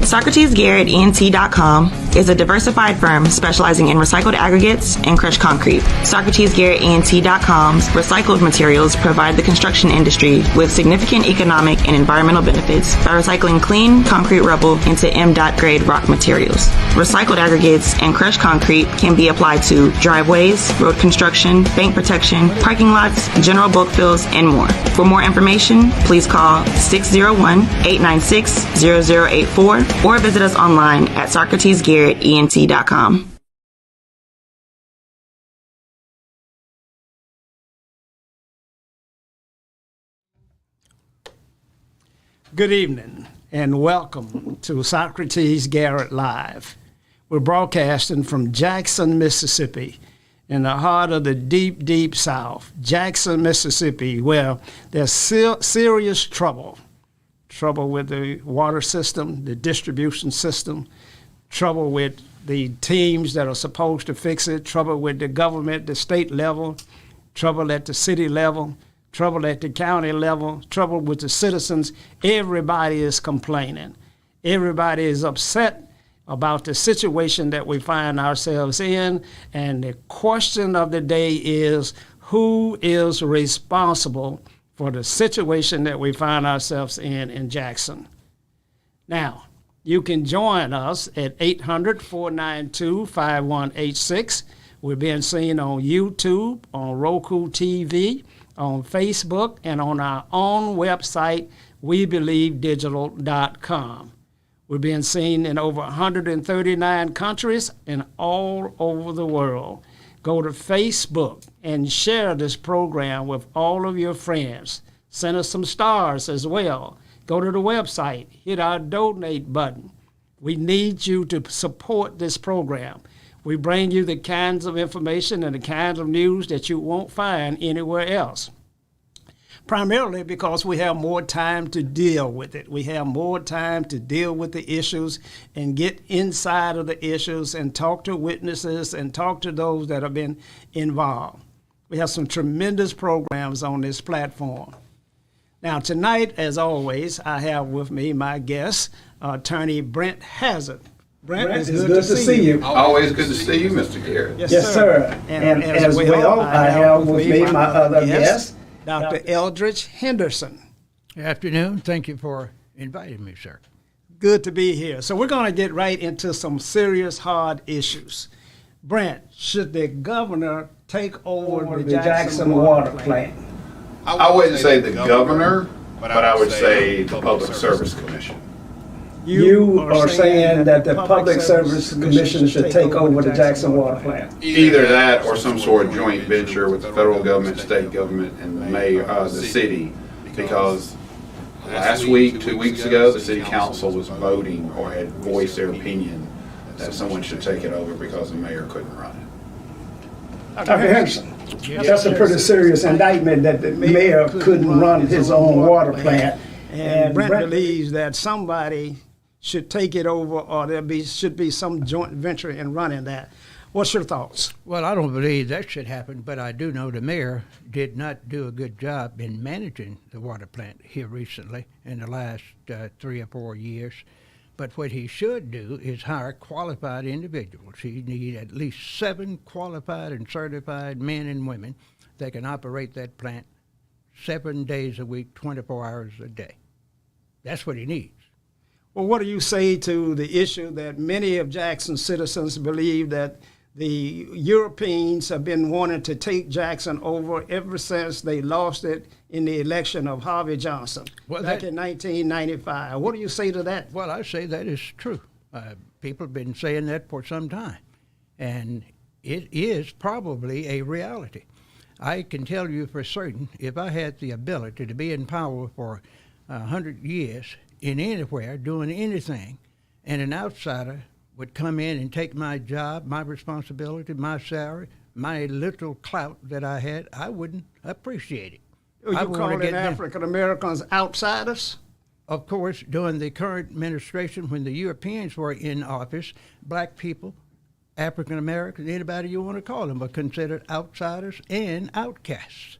Socrates Garrett ENT.com is a diversified firm specializing in recycled aggregates and crushed concrete. Socrates Garrett ENT.com's recycled materials provide the construction industry with significant economic and environmental benefits by recycling clean concrete rubble into M.Dot grade rock materials. Recycled aggregates and crushed concrete can be applied to driveways, road construction, bank protection, parking lots, general bulk fills, and more. For more information, please call 601-896-0084 or visit us online at SocratesGarrettENT.com. Good evening and welcome to Socrates Garrett Live. We're broadcasting from Jackson, Mississippi, in the heart of the deep, deep South. Jackson, Mississippi, where there's serious trouble with the water system, the distribution system, trouble with the teams that are supposed to fix it, trouble with the government, the state level, trouble at the city level, trouble at the county level, trouble with the citizens. Everybody is complaining. Everybody is upset about the situation that we find ourselves in, and the question of the day is, who is responsible for the situation that we find ourselves in Jackson? Now, you can join us at 800-492-5186. We're being seen on YouTube, on Roku TV, on Facebook, and on our own website, WeBelieveDigital.com. We're being seen in over 139 countries and all over the world. Go to Facebook and share this program with all of your friends. Send us some stars as well. Go to the website, hit our donate button. We need you to support this program. We bring you the kinds of information and the kinds of news that you won't find anywhere else. Primarily because we have more time to deal with it. We have more time to deal with the issues and get inside of the issues and talk to witnesses and talk to those that have been involved. We have some tremendous programs on this platform. Now tonight, as always, I have with me my guest, attorney Brent Hazard. Brent, it's good to see you. Always good to see you, Mr. Garrett. Yes, sir. And as well, I have with me my other guest, Dr. Eldridge Henderson. Good afternoon. Thank you for inviting me, sir. Good to be here. So we're going to get right into some serious, hard issues. Brent, should the governor take over the Jackson water plant? I wouldn't say the governor, but I would say the Public Service Commission. You are saying that the Public Service Commission should take over the Jackson water plant? Either that or some sort of joint venture with the federal government, state government, and the mayor, the city, because last week, 2 weeks ago, the city council was voting or had voiced their opinion that someone should take it over because the mayor couldn't run it. Dr. Henderson, that's a pretty serious indictment that the mayor couldn't run his own water plant. And Brent believes that somebody should take it over, or should be some joint venture in running that. What's your thoughts? Well, I don't believe that should happen, but I do know the mayor did not do a good job in managing the water plant here recently in the last 3 or 4 years. But what he should do is hire qualified individuals. He needs at least 7 qualified and certified men and women that can operate that plant 7 days a week, 24 hours a day. That's what he needs. Well, what do you say to the issue that many of Jackson's citizens believe that the Europeans have been wanting to take Jackson over ever since they lost it in the election of Harvey Johnson back in 1995? What do you say to that? Well, I say that is true. People have been saying that for some time, and it is probably a reality. I can tell you for certain, if I had the ability to be in power for 100 years in anywhere doing anything, and an outsider would come in and take my job, my responsibility, my salary, my little clout that I had, I wouldn't appreciate it. Are you calling African Americans outsiders? Of course, during the current administration, when the Europeans were in office, black people, African Americans, anybody you want to call them, are considered outsiders and outcasts.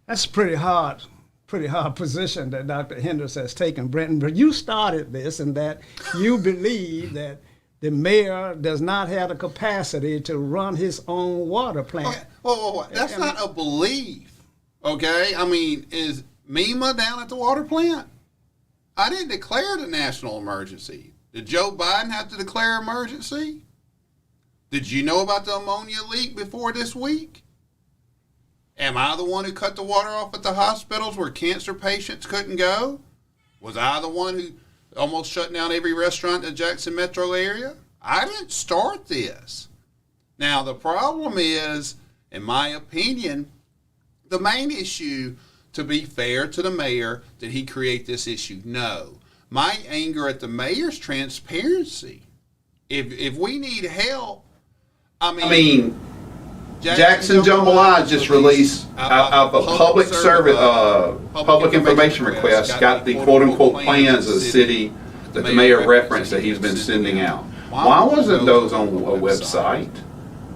That's pretty hard pretty hard position that Dr. Hendricks has taken, Brenton. But you started this in that you believe that the mayor does not have the capacity to run his own water plant. Okay. Whoa. That's not a belief, okay? I mean, is MEMA down at the water plant? I didn't declare the national emergency. Did Joe Biden have to declare emergency? Did you know about the ammonia leak before this week? Am I the one who cut the water off at the hospitals where cancer patients couldn't go? Was I the one who almost shut down every restaurant in the Jackson metro area? I didn't start this. Now, the problem is, in my opinion, the main issue, to be fair to the mayor, did he create this issue? No. My anger at the mayor's transparency. If we need help, I mean Jackson Jambalaya just released out the public service, public information request, got the quote-unquote plans of the city that the mayor referenced that he's been sending out. Why wasn't those on a website?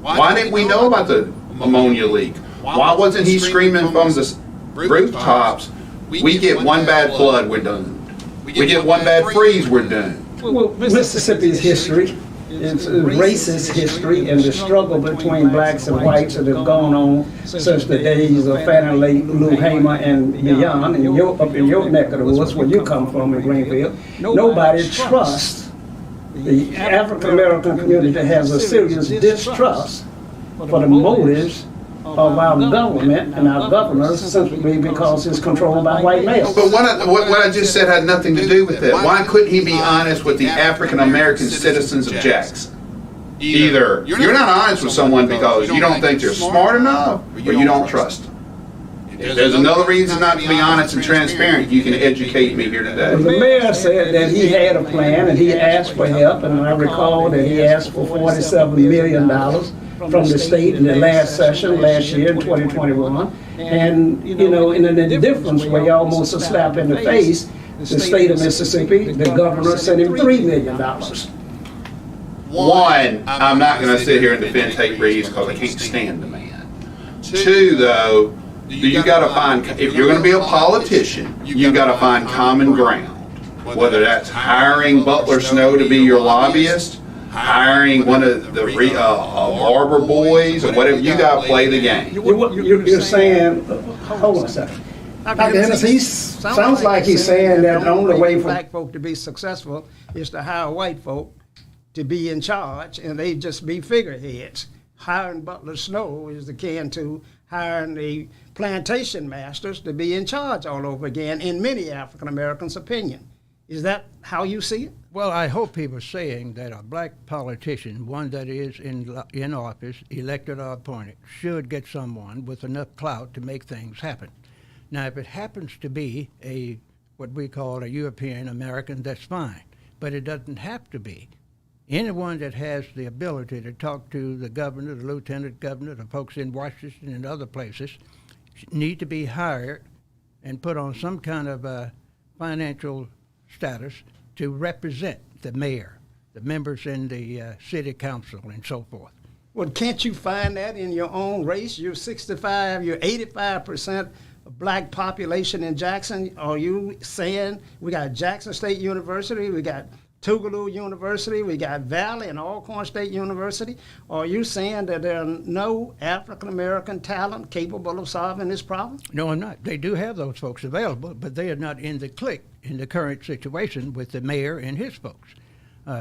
Why didn't we know about the ammonia leak? Why wasn't he screaming from the rooftops, we get one bad flood, we're done. We get one bad freeze, we're done. Well, Mississippi's history, it's racist history, and the struggle between blacks and whites that have gone on since the days of Fannie Lou Hamer and beyond, and up in your neck of the woods where you come from in Greenfield. Nobody trusts. The African American community has a serious distrust for the motives of our government and our governors, simply because it's controlled by white males. But what I just said had nothing to do with that. Why couldn't he be honest with the African American citizens of Jackson? Either you're not honest with someone because you don't think they're smart enough, or you don't trust them. If there's another reason not to be honest and transparent, you can educate me here today. The mayor said that he had a plan and he asked for help, and I recall that he asked for $47 million from the state in the last session, last year in 2021. And, you know, in an indifference way, almost a slap in the face, the state of Mississippi, the governor sent him $3 million. One, I'm not going to sit here and defend Tate Reeves because I can't stand the man. Two, though, you got to find, if you're going to be a politician, you got to find common ground. Whether that's hiring Butler Snow to be your lobbyist, hiring one of the barber boys, or whatever, you got to play the game. You're saying, hold on a second. Dr. Ennis, he sounds like he's saying that the only way for black folk to be successful is to hire white folk to be in charge, and they just be figureheads. Hiring Butler Snow is akin to hiring the plantation masters to be in charge all over again, in many African Americans' opinion. Is that how you see it? Well, I hope he was saying that a black politician, one that is in office, elected or appointed, should get someone with enough clout to make things happen. Now, if it happens to be what we call a European American, that's fine, but it doesn't have to be. Anyone that has the ability to talk to the governor, the lieutenant governor, the folks in Washington and other places, need to be hired and put on some kind of financial status to represent the mayor, the members in the city council, and so forth. Well, can't you find that in your own race? You're 85% of black population in Jackson. Are you saying we got Jackson State University, we got Tougaloo University, we got Valley and Alcorn State University? Are you saying that there are no African-American talent capable of solving this problem? No, I'm not. They do have those folks available, but they are not in the clique in the current situation with the mayor and his folks.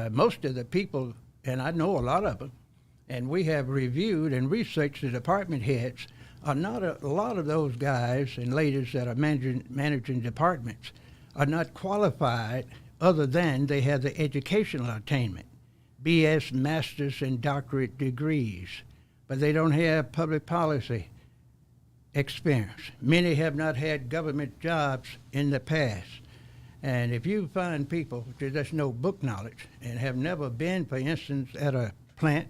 Most of the people, and I know a lot of them, and we have reviewed and researched the department heads, are not a lot of those guys and ladies that are managing departments are not qualified other than they have the educational attainment, BS, master's, and doctorate degrees, but they don't have public policy experience. Many have not had government jobs in the past. And if you find people that just know book knowledge and have never been, for instance, at a plant,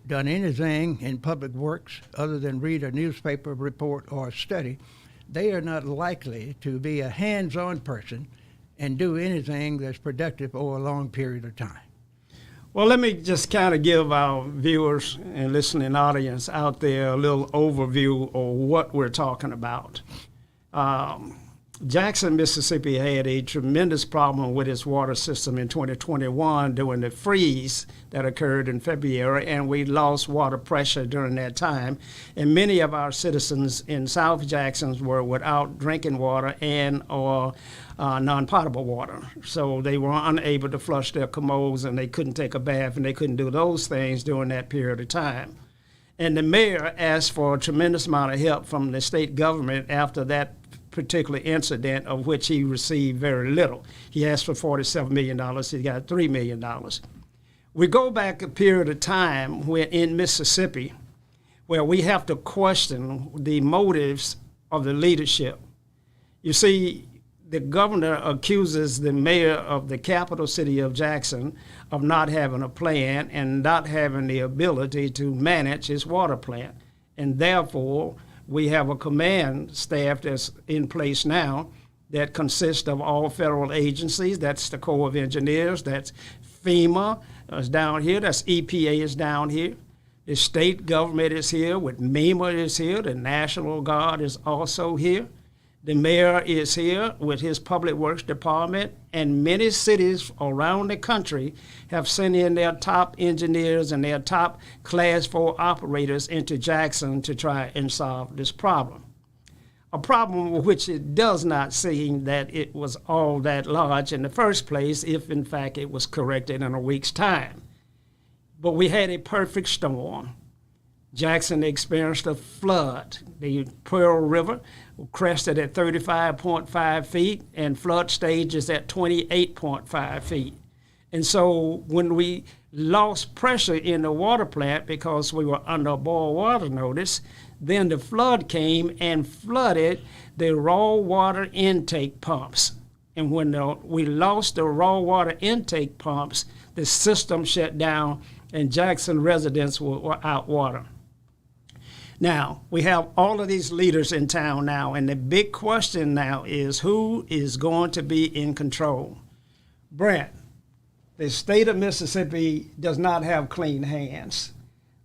done anything in public works other than read a newspaper report or study, they are not likely to be a hands-on person and do anything that's productive over a long period of time. Well, let me just kind of give our viewers and listening audience out there a little overview of what we're talking about. Jackson, Mississippi had a tremendous problem with its water system in 2021 during the freeze that occurred in February, and we lost water pressure during that time. And many of our citizens in South Jackson were without drinking water and or non-potable water. So they were unable to flush their commodes, and they couldn't take a bath, and they couldn't do those things during that period of time. And the mayor asked for a tremendous amount of help from the state government after that particular incident, of which he received very little. He asked for $47 million, he got $3 million. We go back a period of time when in Mississippi, where we have to question the motives of the leadership. You see, the governor accuses the mayor of the capital city of Jackson of not having a plan and not having the ability to manage his water plant. And therefore, we have a command staff that's in place now that consists of all federal agencies. That's the Corps of Engineers, that's FEMA is down here, that's EPA is down here. The state government is here, with MEMA is here, the National Guard is also here. The mayor is here with his Public Works Department, and many cities around the country have sent in their top engineers and their top Class 4 operators into Jackson to try and solve this problem. A problem which it does not seem that it was all that large in the first place, if in fact it was corrected in a week's time. But we had a perfect storm. Jackson experienced a flood. The Pearl River crested at 35.5 feet and flood stage is at 28.5 feet. And so when we lost pressure in the water plant because we were under a boil water notice, then the flood came and flooded the raw water intake pumps. And when we lost the raw water intake pumps, the system shut down and Jackson residents were out water. Now, we have all of these leaders in town now, and the big question now is who is going to be in control? Brent, the state of Mississippi does not have clean hands.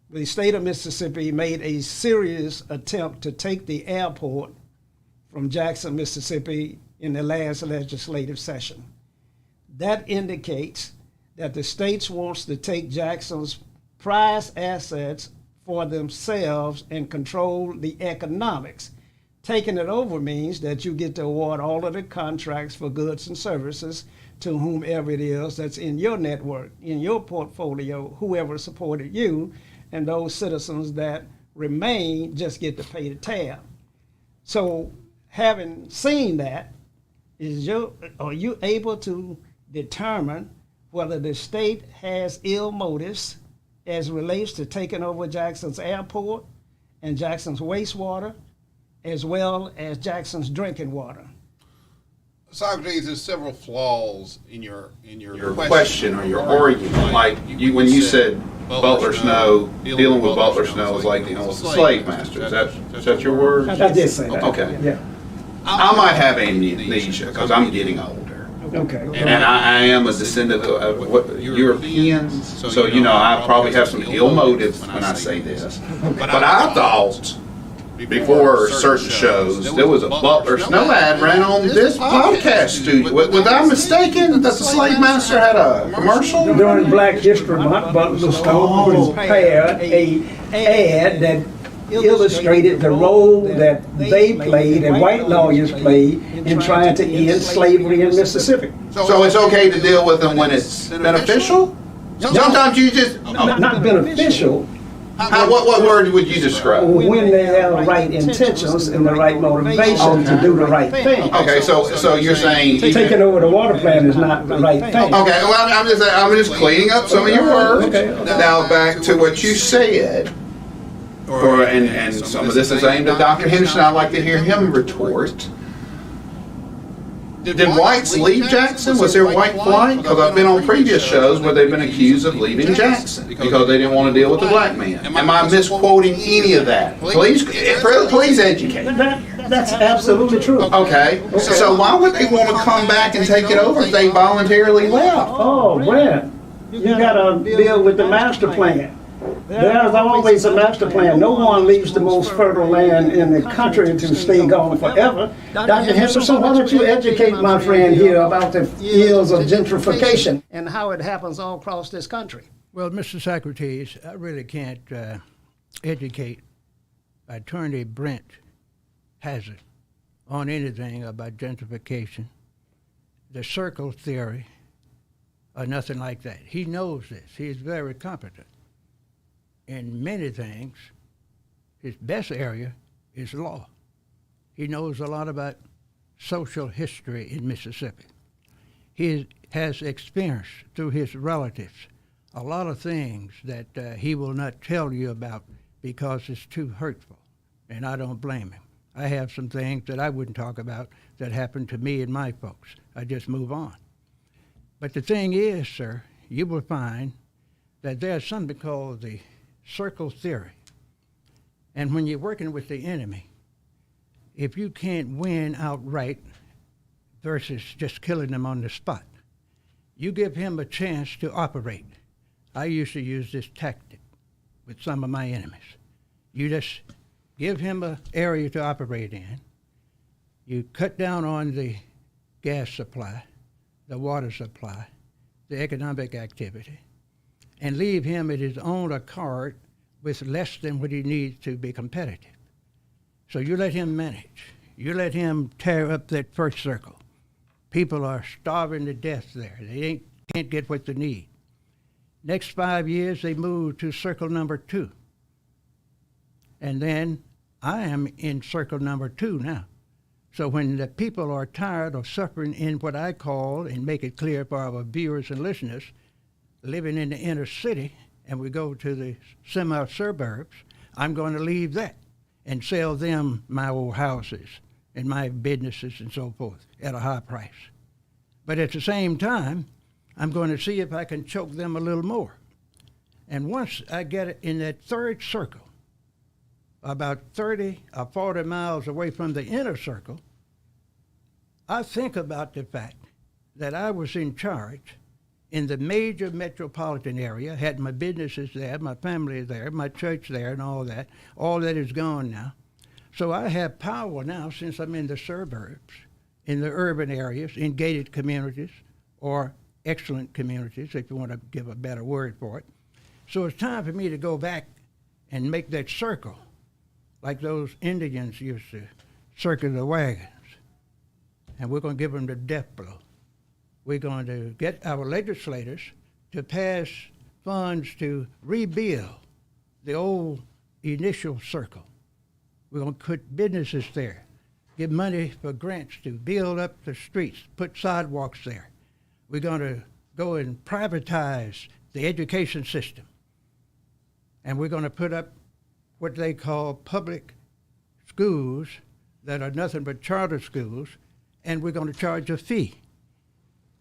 The state of Mississippi made a serious attempt to take the airport from Jackson, Mississippi in the last legislative session. That indicates that the state wants to take Jackson's prized assets for themselves and control the economics. Taking it over means that you get to award all of the contracts for goods and services to whomever it is that's in your network, in your portfolio, whoever supported you, and those citizens that remain just get to pay the tab. So having seen that, are you able to determine whether the state has ill motives as relates to taking over Jackson's airport and Jackson's wastewater, as well as Jackson's drinking water? Socrates, there's several flaws in your question or your argument. Like when you said Butler Snow, dealing with Butler Snow is like dealing with the slave master. Is that your word? I did say that. Okay. Yeah. I might have amnesia because I'm getting older. Okay. And I am a descendant of Europeans, so I probably have some ill motives when I say this. But I thought before certain shows there was a Butler Snow ad ran on this podcast studio. Was I mistaken that the slave master had a commercial? During Black History Month, Butler Snow prepared an ad that illustrated the role that they played and white lawyers played in trying to end slavery in Mississippi. So it's okay to deal with them when it's beneficial? Sometimes you just... Not beneficial. What word would you describe? When they have the right intentions and the right motivation to do the right thing. Okay, so you're saying... Taking over the water plant is not the right thing. Okay, well, I'm just cleaning up some of your words. Okay. Now back to what you said. And some of this is aimed at Dr. Henderson. I'd like to hear him retort. Did whites leave Jackson? Was there white flight? Because I've been on previous shows where they've been accused of leaving Jackson because they didn't want to deal with the black man. Am I misquoting any of that? Please educate. That's absolutely true. Okay. So why would they want to come back and take it over if they voluntarily left? Oh, well, you got to deal with the master plan. There's always a master plan. No one leaves the most fertile land in the country to stay gone forever. Dr. Henderson, why don't you educate my friend here about the ills of gentrification and how it happens all across this country? Well, Mr. Socrates, I really can't educate Attorney Brent Hazard on anything about gentrification, the circle theory, or nothing like that. He knows this. He's very competent in many things. His best area is law. He knows a lot about social history in Mississippi. He has experienced through his relatives a lot of things that he will not tell you about because it's too hurtful, and I don't blame him. I have some things that I wouldn't talk about that happened to me and my folks. I just move on. But the thing is, sir, you will find that there's something called the circle theory. And when you're working with the enemy, if you can't win outright versus just killing them on the spot, you give him a chance to operate. I used to use this tactic with some of my enemies. You just give him an area to operate in. You cut down on the gas supply, the water supply, the economic activity, and leave him at his own accord with less than what he needs to be competitive. So you let him manage. You let him tear up that first circle. People are starving to death there. They can't get what they need. Next 5 years, they move to circle number 2. And then I am in circle number 2 now. So when the people are tired of suffering in what I call, and make it clear for our viewers and listeners, living in the inner city, and we go to the semi-suburbs, I'm going to leave that and sell them my old houses and my businesses and so forth at a high price. But at the same time, I'm going to see if I can choke them a little more. And once I get it in that third circle, about 30 or 40 miles away from the inner circle, I think about the fact that I was in charge in the major metropolitan area, had my businesses there, my family there, my church there, and all that. All that is gone now. So I have power now since I'm in the suburbs, in the urban areas, in gated communities, or excellent communities, if you want to give a better word for it. So it's time for me to go back and make that circle, like those Indians used to circle the wagons. And we're going to give them the death blow. We're going to get our legislators to pass funds to rebuild the old initial circle. We're going to put businesses there, give money for grants to build up the streets, put sidewalks there. We're going to go and privatize the education system. And we're going to put up what they call public schools that are nothing but charter schools, and we're going to charge a fee.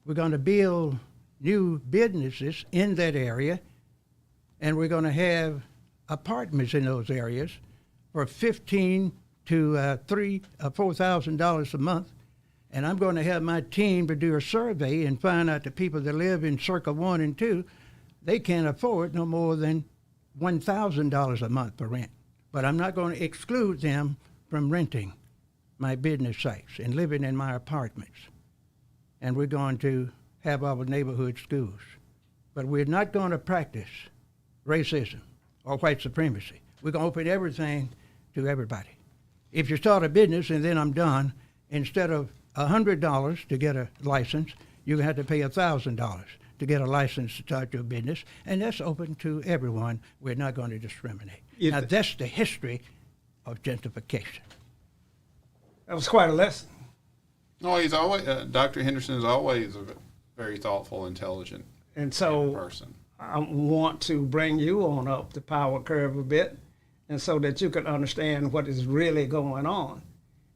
We're going to build new businesses in that area, and we're going to have apartments in those areas for $1,500 to $3,000 or $4,000 a month. And I'm going to have my team to do a survey and find out the people that live in Circle 1 and 2, they can't afford no more than $1,000 a month for rent. But I'm not going to exclude them from renting my business sites and living in my apartments. And we're going to have our neighborhood schools. But we're not going to practice racism or white supremacy. We're going to open everything to everybody. If you start a business, and then I'm done, instead of $100 to get a license, you're going to have to pay $1,000 to get a license to start your business, and that's open to everyone. We're not going to discriminate. Now, that's the history of gentrification. That was quite a lesson. No, he's always Dr. Henderson is always a very thoughtful, intelligent person. I want to bring you on up the power curve a bit, and so that you can understand what is really going on.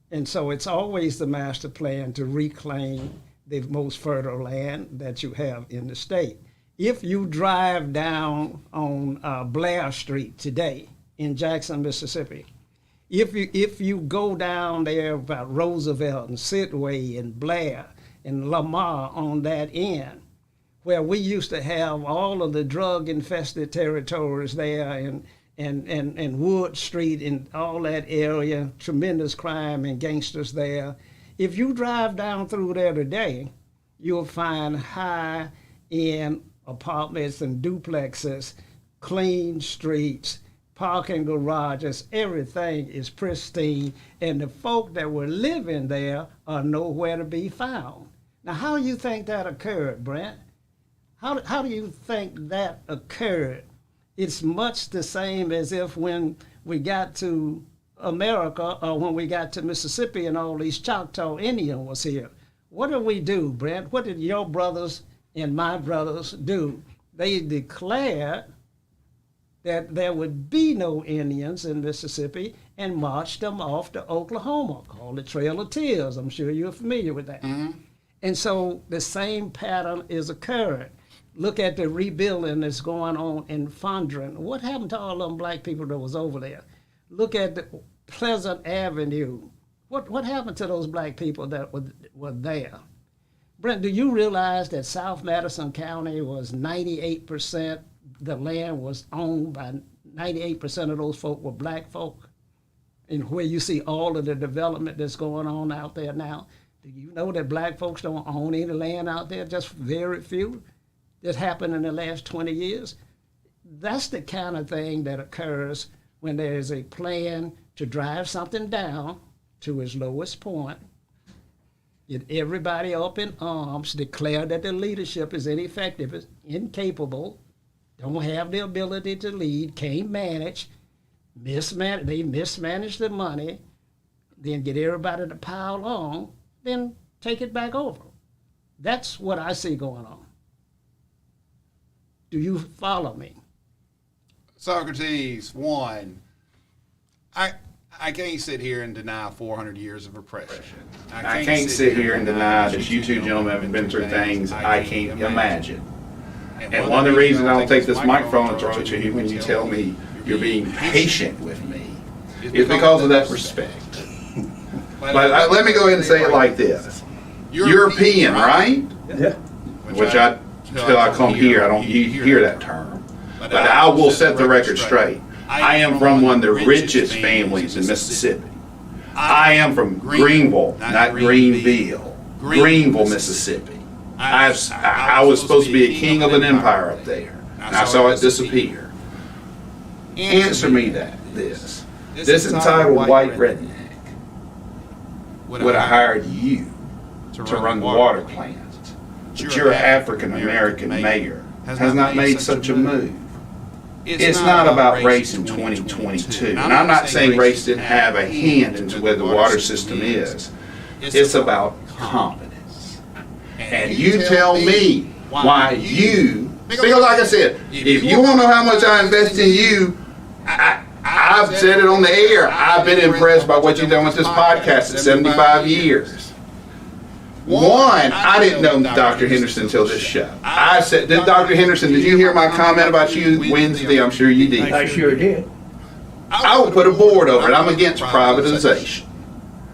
And so it's always the master plan to reclaim the most fertile land that you have in the state. If you drive down on Blair Street today in Jackson, Mississippi, if you go down there about Roosevelt and Sidway and Blair and Lamar on that end, where we used to have all of the drug-infested territories there and Wood Street and all that area, tremendous crime and gangsters there. If you drive down through there today, you'll find high-end apartments and duplexes, clean streets, parking garages, everything is pristine, and the folk that were living there are nowhere to be found. Now, how do you think that occurred, Brent? How do you think that occurred? It's much the same as if when we got to America or when we got to Mississippi and all these Choctaw Indians was here. What did we do, Brent? What did your brothers and my brothers do? They declared that there would be no Indians in Mississippi and marched them off to Oklahoma, called the Trail of Tears. I'm sure you're familiar with that. Mm-hmm. And so the same pattern is occurring. Look at the rebuilding that's going on in Fondren. What happened to all them black people that was over there? Look at the Pleasant Avenue. What happened to those black people that were there? Brent, do you realize that South Madison County was 98%, the land was owned by 98% of those folk were black folk? And where you see all of the development that's going on out there now, do you know that black folks don't own any land out there, just very few? That happened in the last 20 years. That's the kind of thing that occurs when there is a plan to drive something down to its lowest point, get everybody up in arms, declare that the leadership is ineffective, is incapable, don't have the ability to lead, can't manage, they mismanage the money, then get everybody to pile on, then take it back over. That's what I see going on. Do you follow me? Socrates, one, I can't sit here and deny 400 years of oppression. I can't sit here and deny that you two gentlemen have been through things I can't imagine. And one of the reasons I don't take this microphone and throw it to you when you tell me you're being patient with me is because of that respect. But let me go ahead and say it like this. European, right? Yeah. Which till I come here, I don't hear that term. But I will set the record straight. I am from one of the richest families in Mississippi. I am from Greenville, not Greenville. Greenville, Mississippi. I was supposed to be a king of an empire up there, and I saw it disappear. Answer me this. This entitled white redneck would have hired you to run the water plant. But your African-American mayor has not made such a move. It's not about race in 2022. And I'm not saying race didn't have a hand into where the water system is. It's about competence. And you tell me why you, because like I said, if you want to know how much I invest in you, I've said it on the air. I've been impressed by what you've done with this podcast at 75 years. One, I didn't know Dr. Henderson until this show. I said, Dr. Henderson, did you hear my comment about you Wednesday? I'm sure you did. I sure did. I will put a board over it. I'm against privatization.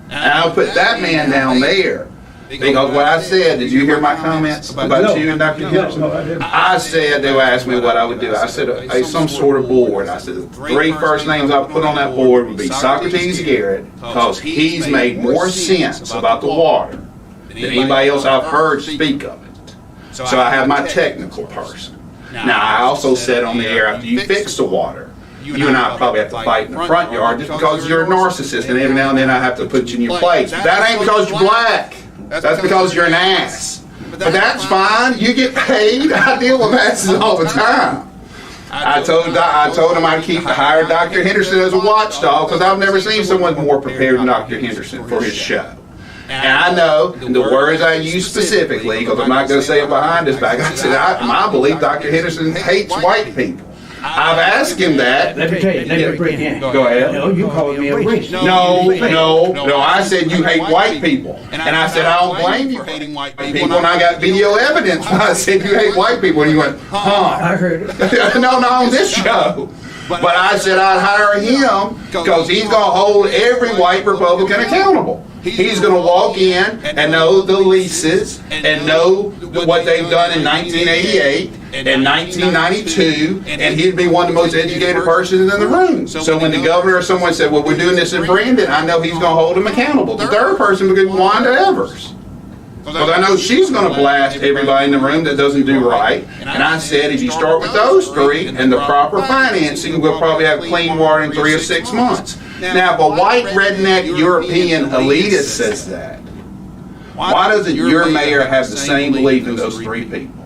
And I'll put that man down there. Because what I said, did you hear my comments about you and Dr. Henderson? I said, they would ask me what I would do. I said, some sort of board. I said, the three first names I put on that board would be Socrates Garrett, because he's made more sense about the water than anybody else I've heard speak of it. So I have my technical person. Now, I also said on the air, after you fix the water, you and I probably have to fight in the front yard just because you're a narcissist, and every now and then I have to put you in your place. That ain't because you're black. That's because you're an ass. But that's fine. You get paid. I deal with asses all the time. I told him I'd hire Dr. Henderson as a watchdog because I've never seen someone more prepared than Dr. Henderson for his show. And I know, and the words I use specifically, because I'm not going to say it behind his back, I said, I believe Dr. Henderson hates white people. I've asked him that. Let me tell you. Go ahead. No, you called me a racist. No. I said you hate white people. And I said, I don't blame you for hating white people. And I got video evidence when I said you hate white people. And you went, huh. I heard it. No, on this show. But I said I'd hire him because he's going to hold every white Republican accountable. He's going to walk in and know the leases and know what they've done in 1988 and 1992, and he'd be one of the most educated persons in the room. So when the governor or someone said, well, we're doing this in Brandon, I know he's going to hold him accountable. The third person would be Wanda Evers. Because I know she's going to blast everybody in the room that doesn't do right. And I said, if you start with those three and the proper financing, we'll probably have clean water in 3 or 6 months. Now, if a white redneck European elitist says that, why doesn't your mayor have the same belief in those three people?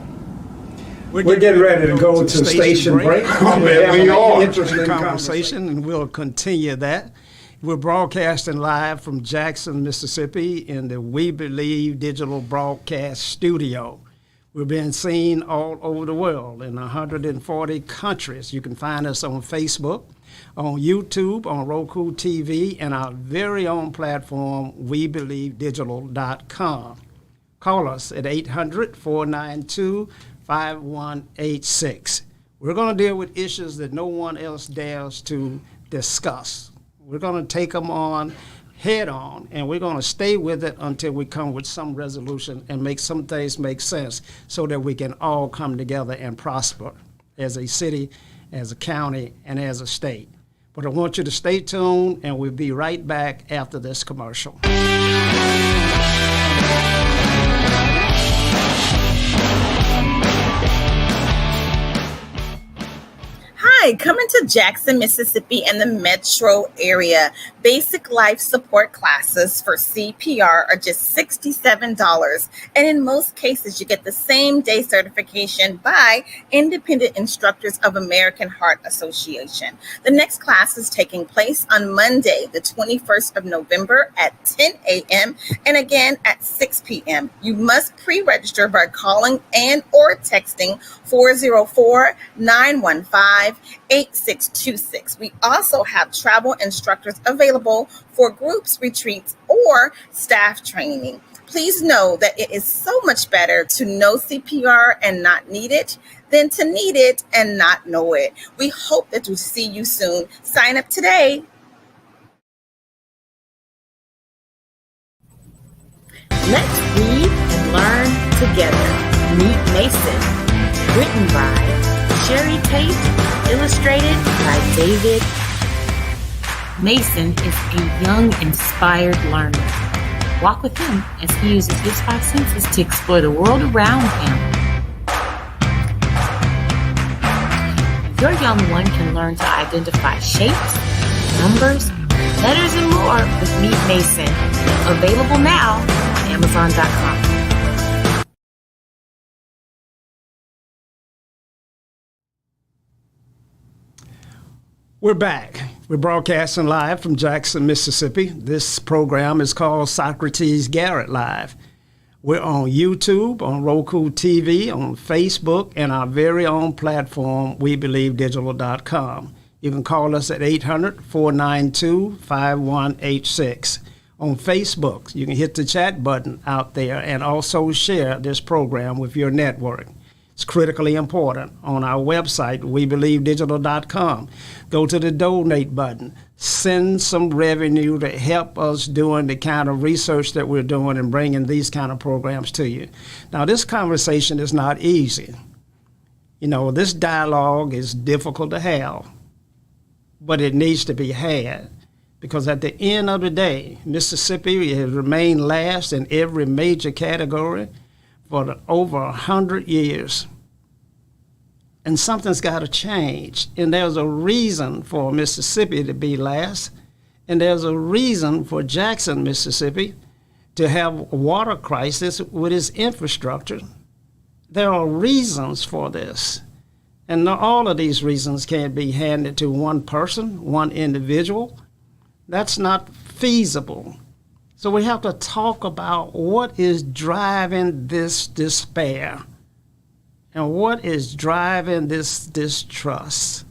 We're getting ready to go to station break. We are. Interesting conversation, and we'll continue that. We're broadcasting live from Jackson, Mississippi in the We Believe Digital Broadcast Studio. We're being seen all over the world in 140 countries. You can find us on Facebook, on YouTube, on Roku TV, and our very own platform, WeBelieveDigital.com. Call us at 800-492-5186. We're going to deal with issues that no one else dares to discuss. We're going to take them on head on, and we're going to stay with it until we come with some resolution and make some things make sense so that we can all come together and prosper as a city, as a county, and as a state. But I want you to stay tuned, and we'll be right back after this commercial. Hi, coming to Jackson, Mississippi and the metro area. Basic life support classes for CPR are just $67. And in most cases, you get the same day certification by independent instructors of American Heart Association. The next class is taking place on Monday, the 21st of November at 10 a.m. and again at 6 p.m. You must pre-register by calling and or texting 404-915-8626. We also have travel instructors available for groups, retreats, or staff training. Please know that it is so much better to know CPR and not need it than to need it and not know it. We hope that we'll see you soon. Sign up today. Let's read and learn together. Meet Mason. Written by Sherry Tate, illustrated by David. Mason is a young, inspired learner. Walk with him as he uses his 5 senses to explore the world around him. Your young one can learn to identify shapes, numbers, letters, and more with Meet Mason. Available now on Amazon.com. We're back. We're broadcasting live from Jackson, Mississippi. This program is called Socrates Garrett Live. We're on YouTube, on Roku TV, on Facebook, and our very own platform, WeBelieveDigital.com. You can call us at 800-492-5186. On Facebook, you can hit the chat button out there and also share this program with your network. It's critically important. On our website, WeBelieveDigital.com, go to the donate button. Send some revenue to help us doing the kind of research that we're doing and bringing these kind of programs to you. Now, this conversation is not easy. You know, this dialogue is difficult to have, but it needs to be had. Because at the end of the day, Mississippi has remained last in every major category for over 100 years. And something's got to change. And there's a reason for Mississippi to be last. And there's a reason for Jackson, Mississippi, to have a water crisis with its infrastructure. There are reasons for this. And all of these reasons can't be handed to one person, one individual. That's not feasible. So we have to talk about what is driving this despair and what is driving this distrust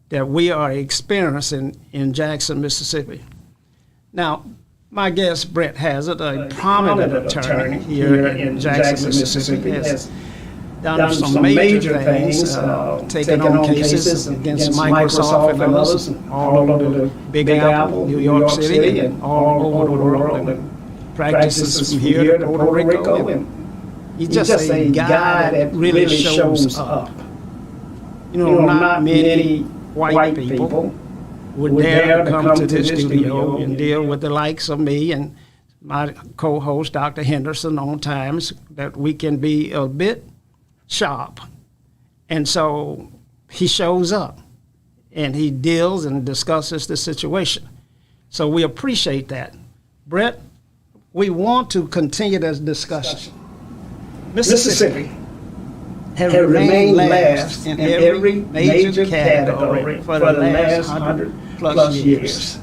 that we are experiencing in Jackson, Mississippi. Now, my guest, Brent Hazard, a prominent attorney here in Jackson, Mississippi, has done some major things, taking on cases against Microsoft and others, all over the Big Apple, New York City, and all over the world, and practices from here to Puerto Rico. And he's just a guy that really shows up. You know, not many white people would dare to come to this studio and deal with the likes of me and my co-host, Dr. Henderson, on times that we can be a bit sharp. And so he shows up and he deals and discusses the situation. So we appreciate that. Brett, we want to continue this discussion. Mississippi have remained last in every major category for the last 100+ years.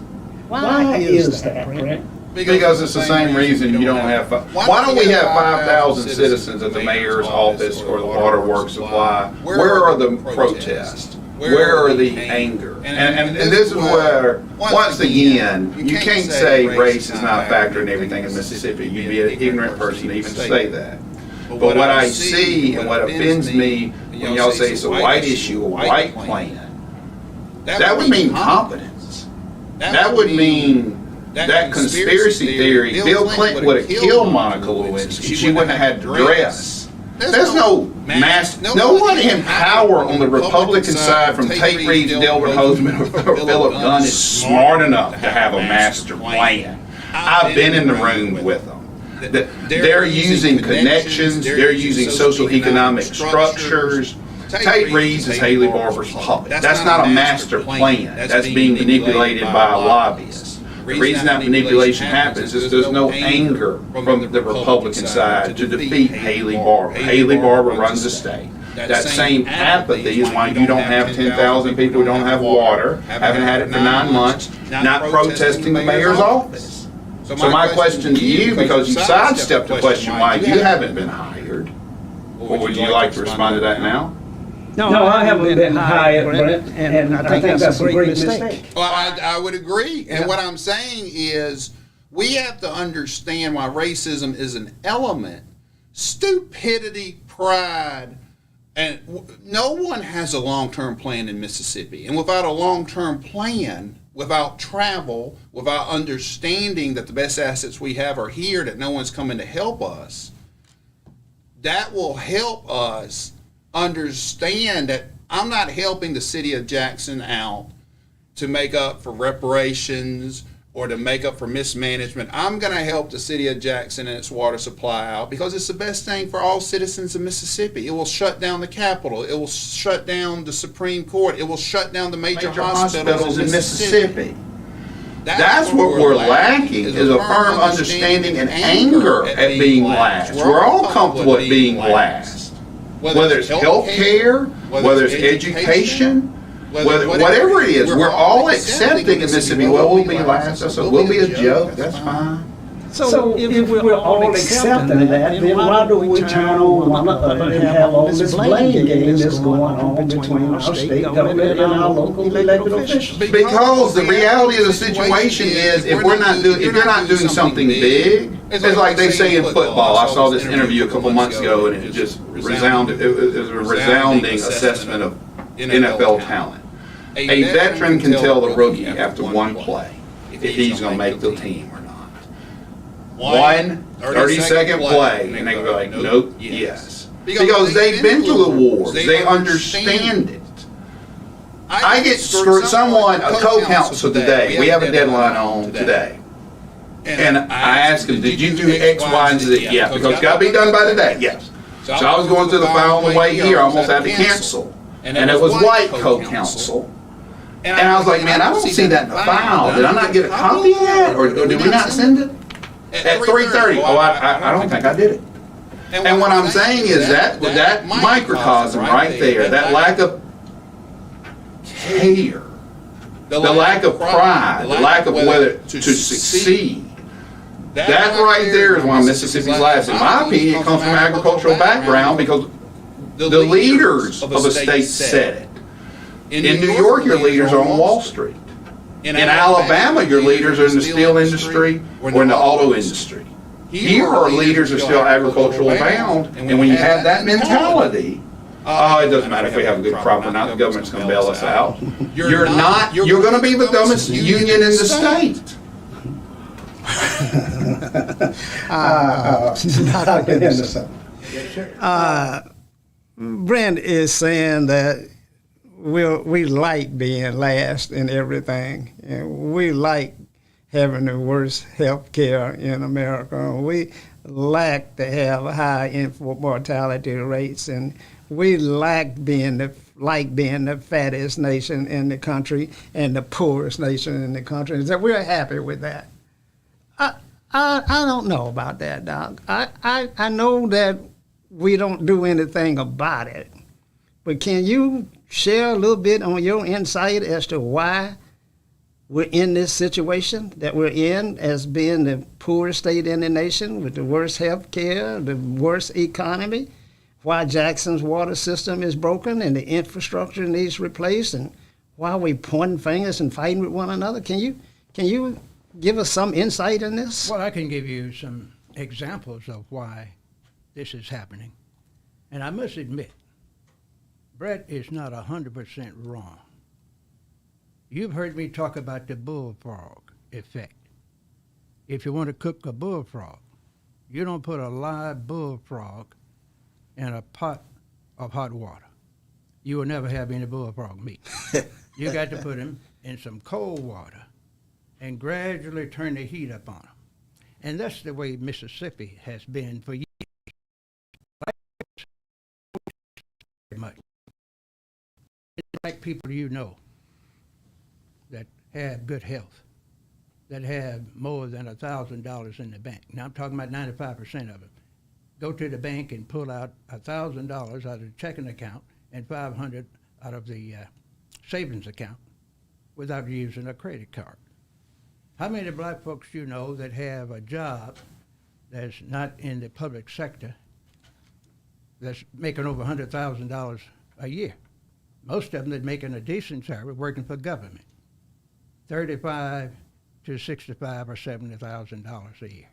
Why is that, Brett? Because it's the same reason you don't have. Why don't we have 5,000 citizens at the mayor's office or the waterworks supply? Where are the protests? Where are the anger? And this is where, once again, you can't say race is not a factor in everything in Mississippi. You'd be an ignorant person to even say that. But what I see and what offends me when y'all say it's a white issue, a white plan, that would mean competence. That would mean that conspiracy theory. Bill Clinton would have killed Monica Lewinsky. She wouldn't have had to dress. There's no one in power on the Republican side, from Tate Reeves, Delbert Hosemann, or Philip Gunn, is smart enough to have a master plan. I've been in the room with them. They're using connections. They're using social economic structures. Tate Reeves is Haley Barbour's puppet. That's not a master plan. That's being manipulated by a lobbyist. The reason that manipulation happens is there's no anger from the Republican side to defeat Haley Barbour. Haley Barbour runs the state. That same apathy is why you don't have 10,000 people who don't have water, haven't had it for 9 months, not protesting the mayor's office. So my question to you, because you sidestepped the question why you haven't been hired, would you like to respond to that now? No, I haven't been hired, Brent, and I think that's a great mistake. Well, I would agree. And what I'm saying is we have to understand why racism is an element. Stupidity, pride, and no one has a long-term plan in Mississippi. And without a long-term plan, without travel, without understanding that the best assets we have are here, that no one's coming to help us, that will help us understand that I'm not helping the city of Jackson out to make up for reparations or to make up for mismanagement. I'm going to help the city of Jackson and its water supply out because it's the best thing for all citizens of Mississippi. It will shut down the Capitol. It will shut down the Supreme Court. It will shut down the major hospitals in Mississippi. That's what we're lacking, is a firm understanding and anger at being last. We're all comfortable at being last. Whether it's health care, whether it's education, whatever it is, we're all accepting in Mississippi, well, we'll be last, so we'll be a joke, that's fine. So if we're all accepting that, then why do we turn on one another and have all this blame game that's going on between our state government and our local elected officials? Because the reality of the situation is, if you're not doing something big, it's like they say in football. I saw this interview a couple months ago, and it just resounded. It was a resounding assessment of NFL talent. A veteran can tell the rookie after one play if he's going to make the team or not. One 30-second play, and they go like, nope, yes. Because they've been through the wars. They understand it. I get screwed. Someone, a co-counsel today, we have a deadline on today. And I asked him, did you do X, Y, and Z? Yeah, because it's got to be done by today. Yes. So I was going through the file on the way here. I almost had to cancel. And it was white co-counsel. And I was like, man, I don't see that in the file. Did I not get a copy of that? Or did we not send it? At 3:30. Oh, I don't think I did it. And what I'm saying is that microcosm right there, that lack of care, the lack of pride, the lack of whether to succeed, that right there is why Mississippi's last. In my opinion, it comes from an agricultural background because the leaders of the state said it. In New York, your leaders are on Wall Street. In Alabama, your leaders are in the steel industry or in the auto industry. Here, our leaders are still agricultural bound, and when you have that mentality, it doesn't matter if we have a good crop or not, the government's going to bail us out. You're going to be the dumbest union in the state. Brent is saying that we like being last in everything, and we like having the worst health care in America. We like to have high infant mortality rates, and we like being the fattest nation in the country and the poorest nation in the country. That we're happy with that. I don't know about that, Doc. I know that we don't do anything about it, but can you share a little bit on your insight as to why we're in this situation that we're in as being the poorest state in the nation with the worst health care, the worst economy, why Jackson's water system is broken and the infrastructure needs replaced, and why we pointing fingers and fighting with one another? Can you give us some insight in this? Well, I can give you some examples of why this is happening. And I must admit, Brett is not 100% wrong. You've heard me talk about the bullfrog effect. If you want to cook a bullfrog, you don't put a live bullfrog in a pot of hot water. You will never have any bullfrog meat. You got to put him in some cold water and gradually turn the heat up on them. And that's the way Mississippi has been for years. Much. It's like people you know that have good health, that have more than $1,000 in the bank. Now I'm talking about 95% of them. Go to the bank and pull out $1,000 out of the checking account and $500 out of the savings account without using a credit card. How many black folks you know that have a job that's not in the public sector that's making over $100,000 a year? Most of them that making a decent salary working for government, $35,000 to $65,000 or $70,000 a year.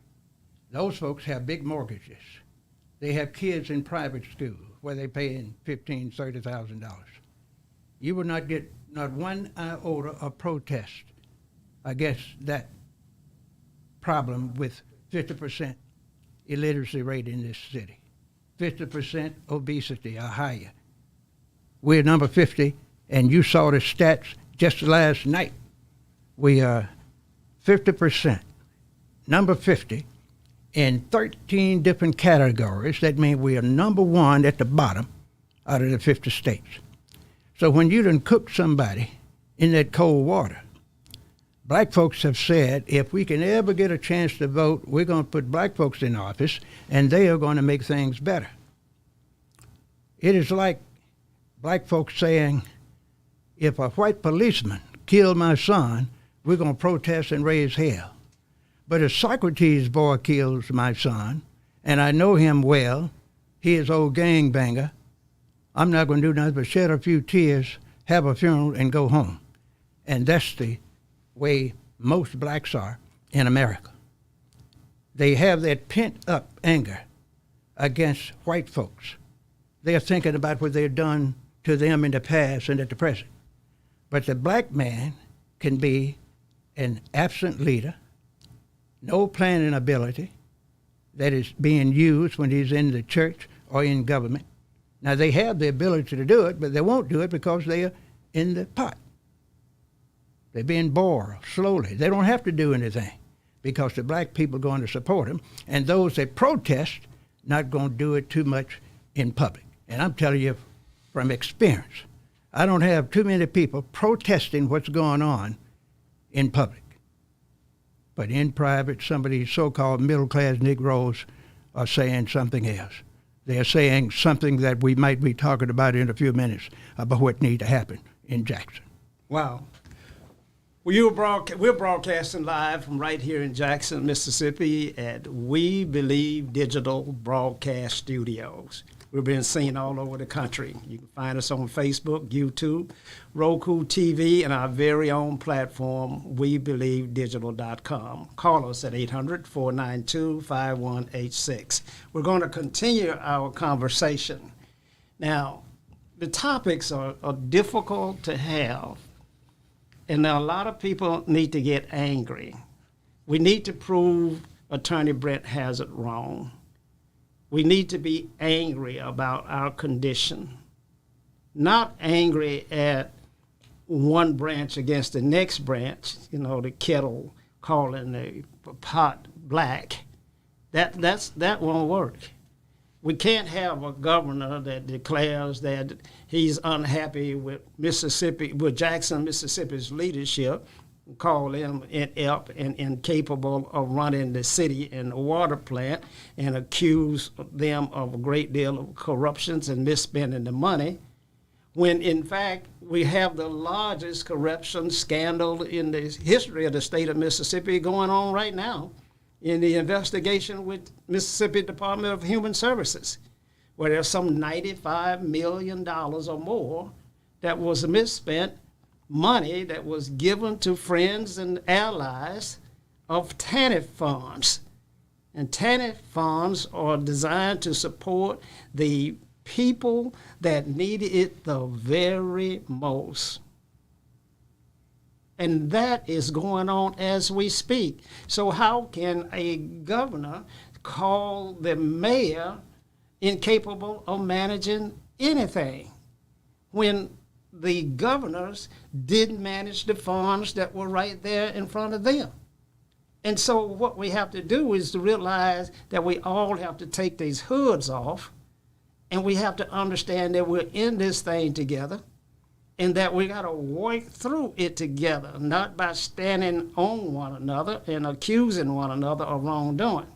Those folks have big mortgages. They have kids in private school where they're paying $15,000, $30,000. You will not get not one iota of protest against that problem with 50% illiteracy rate in this city, 50% obesity or higher. We're number 50, and you saw the stats just last night. We are 50%, number 50, in 13 different categories. That means we are number one at the bottom out of the 50 states. So when you done cook somebody in that cold water, black folks have said, if we can ever get a chance to vote, we're going to put black folks in office, and they are going to make things better. It is like black folks saying, if a white policeman killed my son, we're going to protest and raise hell. But if Socrates' boy kills my son, and I know him well, he is old gangbanger, I'm not going to do nothing but shed a few tears, have a funeral, and go home. And that's the way most blacks are in America. They have that pent-up anger against white folks. They're thinking about what they've done to them in the past and at the present. But the black man can be an absent leader, no planning ability that is being used when he's in the church or in government. Now, they have the ability to do it, but they won't do it because they are in the pot. They're being boiled slowly. They don't have to do anything because the black people are going to support them, and those that protest not going to do it too much in public. And I'm telling you from experience, I don't have too many people protesting what's going on in public. But in private, some of these so-called middle-class Negroes are saying something else. They're saying something that we might be talking about in a few minutes about what needs to happen in Jackson. Wow. Well, we're broadcasting live from right here in Jackson, Mississippi at We Believe Digital Broadcast Studios. We're being seen all over the country. You can find us on Facebook, YouTube, Roku TV, and our very own platform, WeBelieveDigital.com. Call us at 800-492-5186. We're going to continue our conversation. Now, the topics are difficult to have, and a lot of people need to get angry. We need to prove Attorney Brent has it wrong. We need to be angry about our condition, not angry at one branch against the next branch, the kettle calling the pot black. That won't work. We can't have a governor that declares that he's unhappy with Jackson, Mississippi's leadership, call them inept and incapable of running the city and the water plant, and accuse them of a great deal of corruptions and misspending the money, when in fact we have the largest corruption scandal in the history of the state of Mississippi going on right now in the investigation with Mississippi Department of Human Services, where there's some $95 million or more that was misspent, money that was given to friends and allies of TANF funds. And TANF funds are designed to support the people that needed it the very most. And that is going on as we speak. So how can a governor call the mayor incapable of managing anything when the governors didn't manage the funds that were right there in front of them? And so what we have to do is to realize that we all have to take these hoods off, and we have to understand that we're in this thing together, and that we got to work through it together, not by standing on one another and accusing one another of wrongdoing.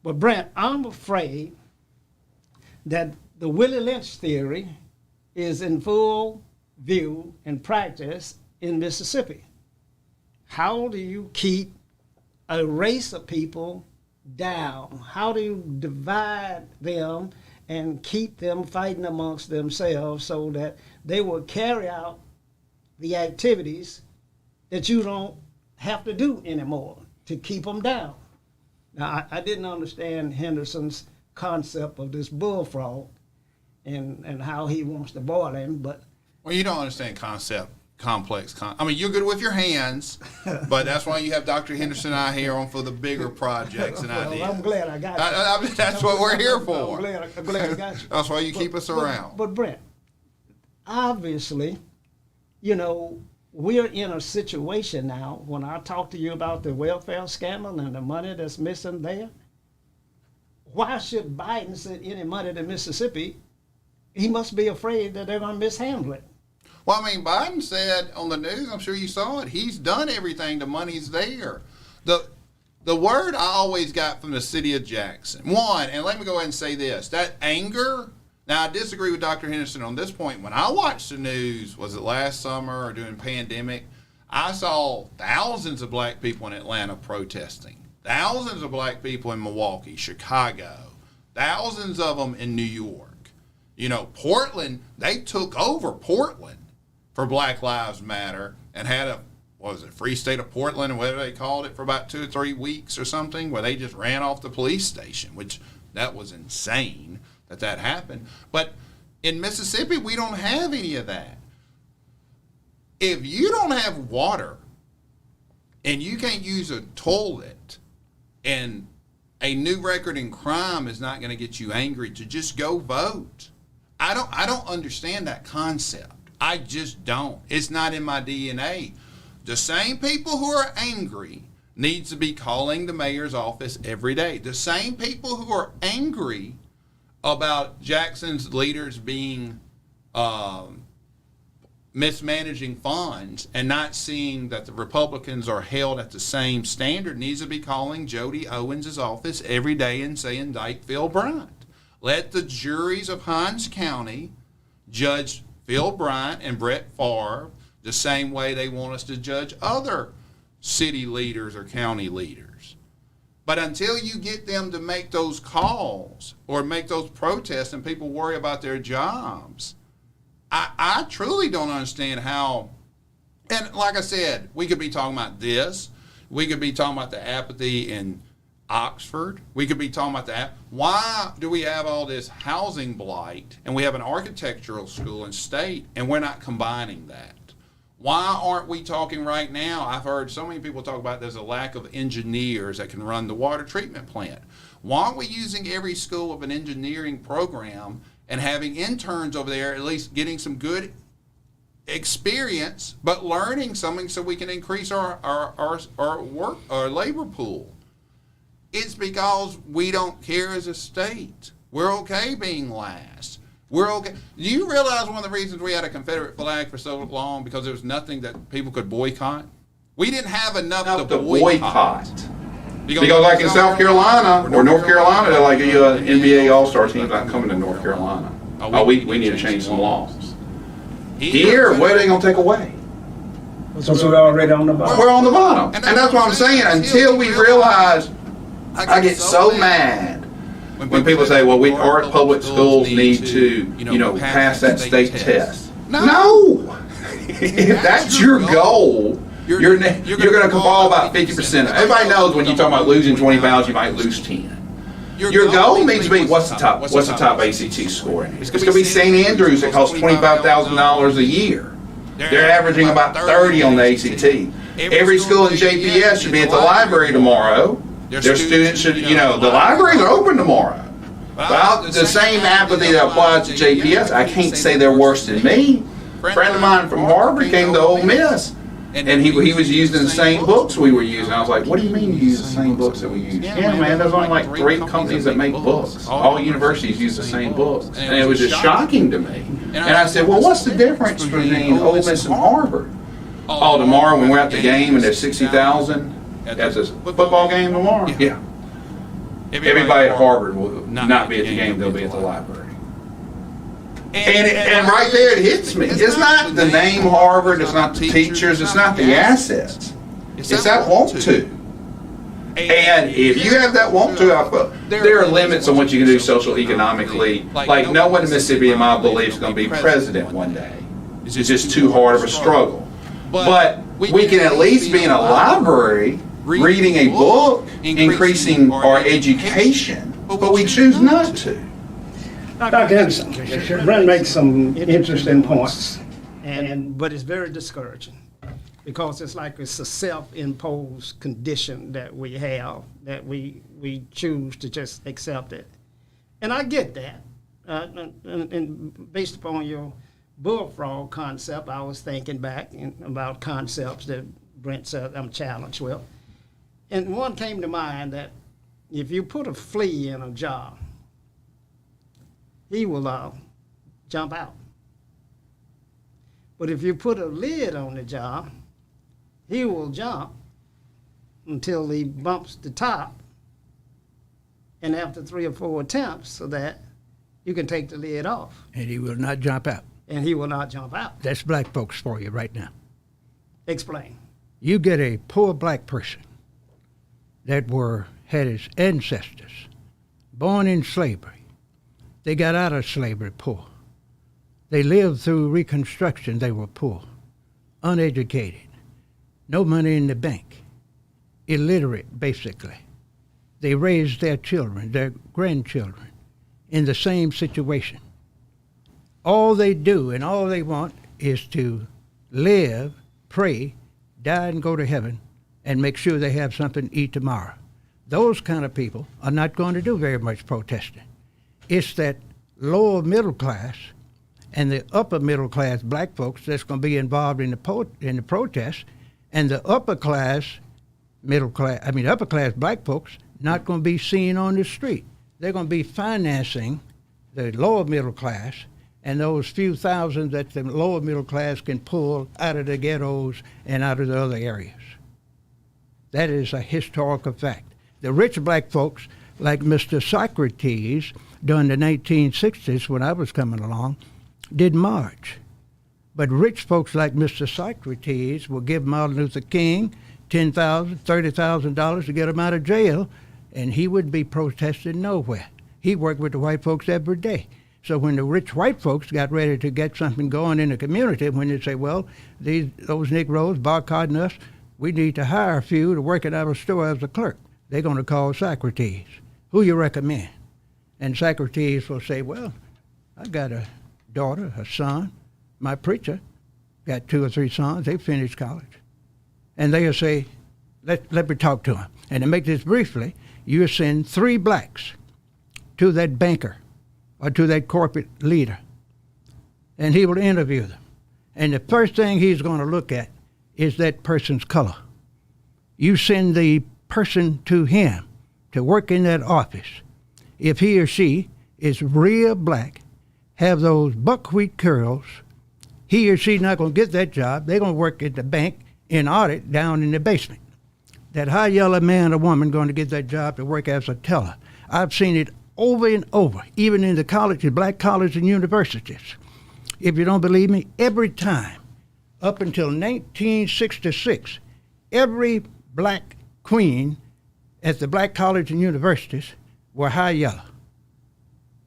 But Brent, I'm afraid that the Willie Lynch theory is in full view and practice in Mississippi. How do you keep a race of people down? How do you divide them and keep them fighting amongst themselves so that they will carry out the activities that you don't have to do anymore to keep them down? Now, I didn't understand Henderson's concept of this bullfrog and how he wants to boil him, but... Well, you don't understand complex. I mean, you're good with your hands, but that's why you have Dr. Henderson and I here on for the bigger projects and ideas. I'm glad I got you. That's what we're here for. I'm glad I got you. That's why you keep us around. But Brent, obviously, we're in a situation now, when I talk to you about the welfare scandal and the money that's missing there, why should Biden send any money to Mississippi? He must be afraid that they're going to mishandle it. Well, I mean, Biden said on the news, I'm sure you saw it, he's done everything, the money's there. The word I always got from the city of Jackson, one, and let me go ahead and say this, that anger, now I disagree with Dr. Henderson on this point. When I watched the news, was it last summer or during pandemic, I saw thousands of black people in Atlanta protesting, thousands of black people in Milwaukee, Chicago, thousands of them in New York. Portland, they took over Portland for Black Lives Matter and had a, Free State of Portland, or whatever they called it, for about 2 or 3 weeks or something, where they just ran off the police station, which that was insane that happened. But in Mississippi, we don't have any of that. If you don't have water and you can't use a toilet, and a new record in crime is not going to get you angry to just go vote. I don't understand that concept. I just don't. It's not in my DNA. The same people who are angry needs to be calling the mayor's office every day. The same people who are angry about Jackson's leaders being mismanaging funds and not seeing that the Republicans are held at the same standard needs to be calling Jody Owens' office every day and saying, indict Phil Bryant. Let the juries of Hinds County judge Phil Bryant and Brett Favre the same way they want us to judge other city leaders or county leaders. But until you get them to make those calls or make those protests and people worry about their jobs, I truly don't understand how. And like I said, we could be talking about this. We could be talking about the apathy in Oxford. We could be talking about that. Why do we have all this housing blight and we have an architectural school in state and we're not combining that? Why aren't we talking right now? I've heard so many people talk about there's a lack of engineers that can run the water treatment plant. Why aren't we using every school of an engineering program and having interns over there at least getting some good experience, but learning something so we can increase our work, our labor pool? It's because we don't care as a state. We're okay being last. We're okay. Do you realize one of the reasons we had a Confederate flag for so long because there was nothing that people could boycott? We didn't have enough to boycott. Because like in South Carolina or North Carolina, they're like NBA All-Star team's not coming to North Carolina. We need to change some laws. Here, what are they going to take away? So we're already on the bottom. We're on the bottom. And that's what I'm saying. Until we realize, I get so mad when people say, well, our public schools need to, pass that state test. No! If that's your goal, you're going to fall about 50%. Everybody knows when you're talking about losing 20 pounds, you might lose 10. Your goal needs to be, what's the top ACT score? It's going to be St. Andrews that costs $25,000 a year. They're averaging about 30 on the ACT. Every school in JPS should be at the library tomorrow. Their students should, the libraries are open tomorrow. Well, the same apathy that applies to JPS, I can't say they're worse than me. A friend of mine from Harvard came to Ole Miss, and he was using the same books we were using. I was like, what do you mean you use the same books that we use? Yeah, man, there's only like 3 companies that make books. All universities use the same books. And it was just shocking to me. And I said, well, what's the difference between Ole Miss and Harvard? Oh, tomorrow when we're at the game and there's 60,000 at the football game tomorrow? Yeah. Everybody at Harvard will not be at the game, they'll be at the library. And right there it hits me. It's not the name Harvard, it's not the teachers, it's not the assets. It's that want to. And if you have that want to, there are limits on what you can do social economically. Like no one in Mississippi, in my belief, is going to be president one day. It's just too hard of a struggle. But we can at least be in a library, reading a book, increasing our education, but we choose not to. Dr. Henderson, Brent makes some interesting points, but it's very discouraging because it's like it's a self-imposed condition that we have, that we choose to just accept it. And I get that. And based upon your bullfrog concept, I was thinking back about concepts that Brent said I'm challenged with. And one came to mind that if you put a flea in a jar, he will jump out. But if you put a lid on the jar, he will jump until he bumps the top, and after 3 or 4 attempts, so that you can take the lid off. And he will not jump out. And he will not jump out. That's black folks for you right now. Explain. You get a poor black person that had his ancestors born in slavery. They got out of slavery poor. They lived through Reconstruction. They were poor, uneducated, no money in the bank, illiterate, basically. They raised their children, their grandchildren, in the same situation. All they do and all they want is to live, pray, die and go to heaven, and make sure they have something to eat tomorrow. Those kind of people are not going to do very much protesting. It's that lower middle class and the upper middle class black folks that's going to be involved in the protest, and the upper class black folks not going to be seen on the street. They're going to be financing the lower middle class and those few thousand that the lower middle class can pull out of the ghettos and out of the other areas. That is a historical fact. The rich black folks, like Mr. Socrates, during the 1960s when I was coming along, did march. But rich folks like Mr. Socrates will give Martin Luther King $10,000, $30,000 to get him out of jail, and he would be protesting nowhere. He worked with the white folks every day. So when the rich white folks got ready to get something going in the community, when they say, well, those Negroes boycotting us, we need to hire a few to work at our store as a clerk, they're going to call Socrates. Who you recommend? And Socrates will say, well, I got a daughter, a son. My preacher got 2 or 3 sons. They finished college. And they'll say, let me talk to him. And to make this briefly, you send 3 blacks to that banker or to that corporate leader, and he will interview them. And the first thing he's going to look at is that person's color. You send the person to him to work in that office. If he or she is real black, have those buckwheat curls, he or she not going to get that job. They're going to work at the bank in audit down in the basement. That high yellow man or woman going to get that job to work as a teller. I've seen it over and over, even in the colleges, black colleges and universities. If you don't believe me, every time, up until 1966, every black queen at the black college and universities were high yellow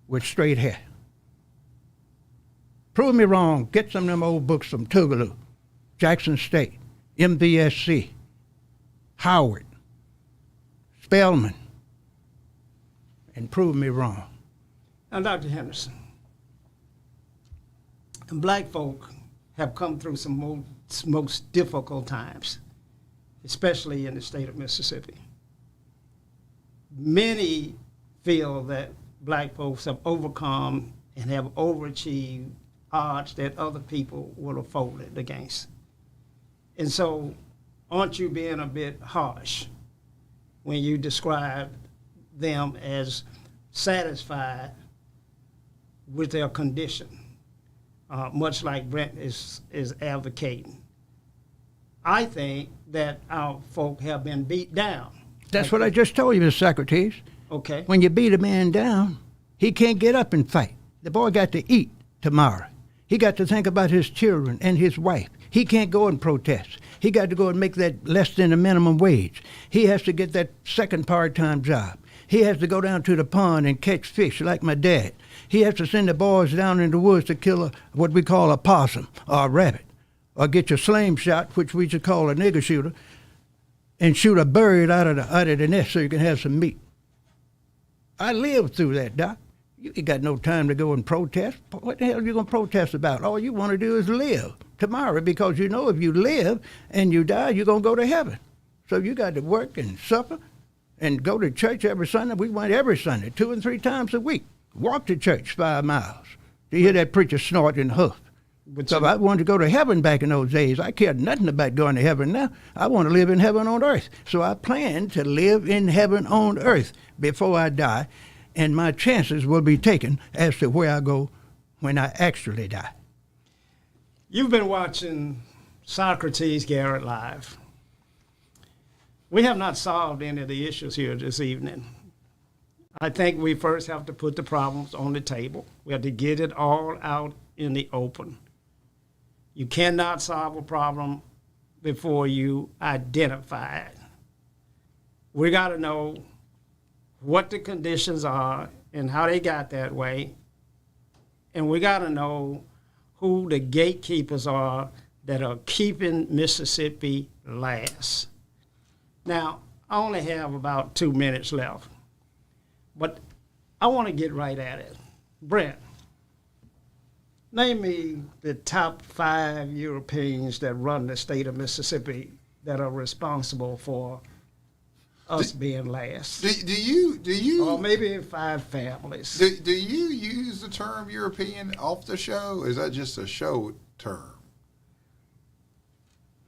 with straight hair. Prove me wrong. Get some of them old books from Tougaloo, Jackson State, MVSC, Howard, Spelman, and prove me wrong. Now, Dr. Henderson, black folk have come through some most difficult times, especially in the state of Mississippi. Many feel that black folks have overcome and have overachieved odds that other people would have folded against. And so, aren't you being a bit harsh when you describe them as satisfied with their condition, much like Brent is advocating? I think that our folk have been beat down. That's what I just told you, Mr. Socrates. Okay. When you beat a man down, he can't get up and fight. The boy got to eat tomorrow. He got to think about his children and his wife. He can't go and protest. He got to go and make that less than the minimum wage. He has to get that second part-time job. He has to go down to the pond and catch fish like my dad. He has to send the boys down in the woods to kill what we call a possum or a rabbit, or get your sling shot, which we should call a nigger shooter, and shoot a bird out of the nest so you can have some meat. I lived through that, Doc. You ain't got no time to go and protest. What the hell are you going to protest about? All you want to do is live tomorrow, because you know if you live and you die, you're going to go to heaven. So you got to work and suffer and go to church every Sunday. We went every Sunday, 2 and 3 times a week. Walk to church 5 miles to hear that preacher snort and huff. So I wanted to go to heaven back in those days. I cared nothing about going to heaven now. I want to live in heaven on earth. So I plan to live in heaven on earth before I die, and my chances will be taken as to where I go when I actually die. You've been watching Socrates Garrett live. We have not solved any of the issues here this evening. I think we first have to put the problems on the table. We have to get it all out in the open. You cannot solve a problem before you identify it. We got to know what the conditions are and how they got that way. And we got to know who the gatekeepers are that are keeping Mississippi last. Now, I only have about 2 minutes left, but I want to get right at it. Brent, name me the top 5 Europeans that run the state of Mississippi that are responsible for us being last. Do you? Or maybe 5 families. Do you use the term European off the show? Is that just a show term?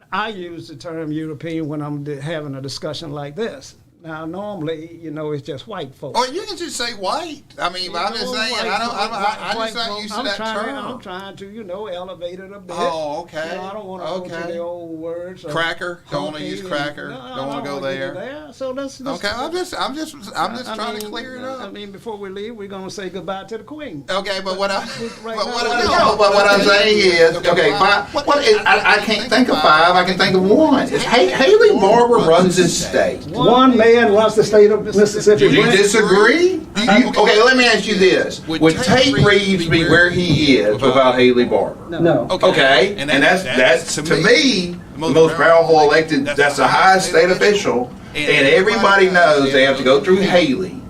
I use the term European when I'm having a discussion like this. Now, normally, it's just white folks. Oh, you can just say white. I mean, I'm just saying, I'm just not used to that term. I'm trying to, elevate it a bit. Oh, okay. I don't want to go to the old words. Cracker. Don't want to use cracker. Don't want to go there. So let's okay, I'm just trying to clear it up. I mean, before we leave, we're going to say goodbye to the Queen. Okay, but what I'm saying is, okay, I can't think of 5. I can think of 1. Haley Barbour runs this state. One man once the state of Mississippi Do you went. disagree? Okay, let me ask you this. Would Tate Reeves be where he is without Haley Barbour? No. Okay, and that's to me the most powerful elected. That's the highest state official, and everybody knows they have to go through Haley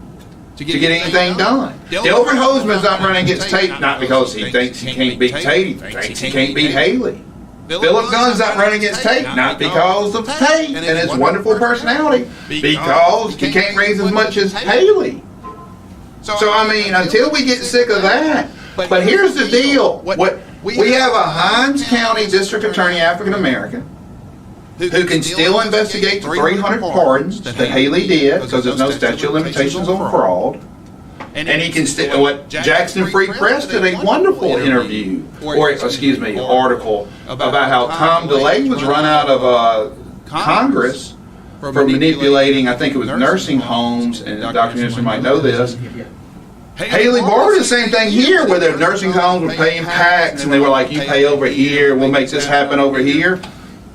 to get anything done. Delbert Hoseman's not running against Tate, not because he thinks he can't beat Tate, he thinks he can't beat Haley. Philip Gunn's not running against Tate, not because of Tate and his wonderful personality, because he can't raise as much as Haley. So I mean, until we get sick of that. But here's the deal: we have a Hinds County District Attorney, African American, who can still investigate the 300 pardons that Haley did, because there's no statute of limitations on fraud. And he can still, what Jackson Free Press did a wonderful interview, article about how Tom DeLay was run out of Congress for manipulating, I think it was nursing homes, and Dr. Newsom might know this. Haley Barbour did the same thing here, where the nursing homes were paying PACs, and they were like, you pay over here, we'll make this happen over here.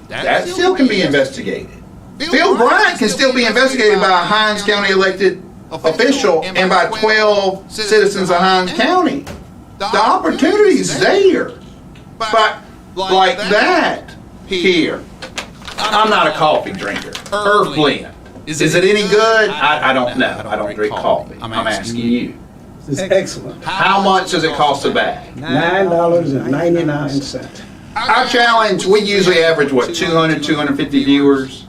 That still can be investigated. Phil Bryant can still be investigated by a Hinds County elected official and by 12 citizens of Hinds County. The opportunity's there. But like that here, I'm not a coffee drinker. Irv Blend. Is it any good? I don't know. I don't drink coffee. I'm asking you. It's excellent. How much does it cost a bag? $9.99. Our challenge, we usually average, 200, 250 viewers?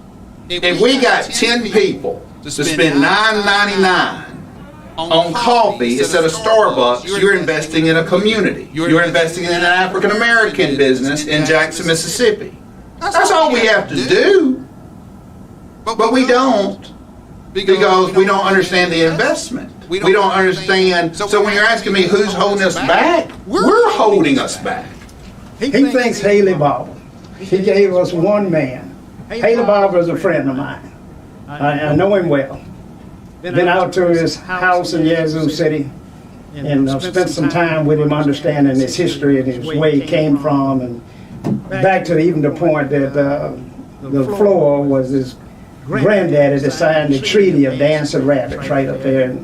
If we got 10 people to spend $9.99 on coffee instead of Starbucks, you're investing in a community. You're investing in an African American business in Jackson, Mississippi. That's all we have to do. But we don't, because we don't understand the investment. We don't understand. So when you're asking me who's holding us back, we're holding us back. He thinks Haley Barbour. He gave us one man. Haley Barbour is a friend of mine. I know him well. Been out to his house in Yazoo City and spent some time with him understanding his history and his way he came from, and back to even the point that the floor was his granddaddy that signed the Treaty of Dancing Rabbits right up there